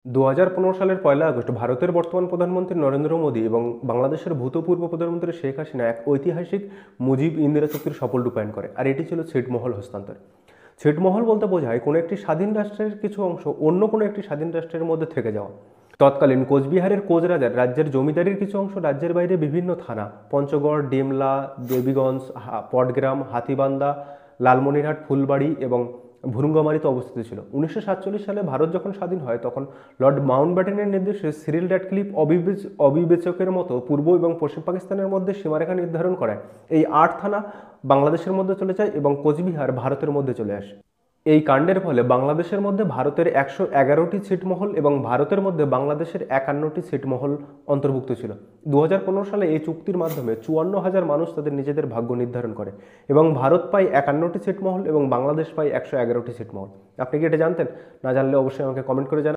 2015 সালের 1 আগস্ট ভারতের বর্তমান প্রধানমন্ত্রী নরেন্দ্র মোদী এবং বাংলাদেশের ভূতপূর্ব প্রধানমন্ত্রী শেখ হাসিনা এক ঐতিহাসিক মুজিব ইন্দিরা চুক্তির সফল রূপায়ণ করে, আর এটি ছিল ছিটমহল হস্তান্তর। ছিটমহল বলতে বোঝায় কোনো একটি স্বাধীন রাষ্ট্রের কিছু অংশ অন্য কোনো একটি স্বাধীন রাষ্ট্রের মধ্যে থেকে যাওয়া। তৎকালীন কোচবিহারের কোচরাজার রাজ্যের জমিদারির কিছু অংশ রাজ্যের বাইরে বিভিন্ন থানা পঞ্চগড়, ডিমলা, দেবীগঞ্জ, পটগ্রাম, হাতীবান্ধা, লালমনিরহাট, ফুলবাড়ি এবং ভুরুঙ্গামারীতে অবস্থিত ছিল। 1947 সালে ভারত যখন স্বাধীন হয় তখন লর্ড মাউন্টব্যাটেনের নির্দেশে সিরিল র্যাডক্লিফ অবিবেচকের মতো পূর্ব এবং পশ্চিম পাকিস্তানের মধ্যে সীমারেখা নির্ধারণ করায় এই 8 থানা বাংলাদেশের মধ্যে চলে যায় এবং কোচবিহার ভারতের মধ্যে চলে আসে। এই কাণ্ডের ফলে বাংলাদেশের মধ্যে ভারতের 111টি ছিটমহল এবং ভারতের মধ্যে বাংলাদেশের 51টি ছিটমহল অন্তর্ভুক্ত ছিল। 2015 সালে এই চুক্তির মাধ্যমে 54,000 মানুষ তাদের নিজেদের ভাগ্য নির্ধারণ করে এবং ভারত পায় 51টি ছিটমহল এবং বাংলাদেশ পায় 111টি ছিটমহল। আপনি কি এটা জানতেন? না জানলে অবশ্যই আমাকে কমেন্ট করে জানান।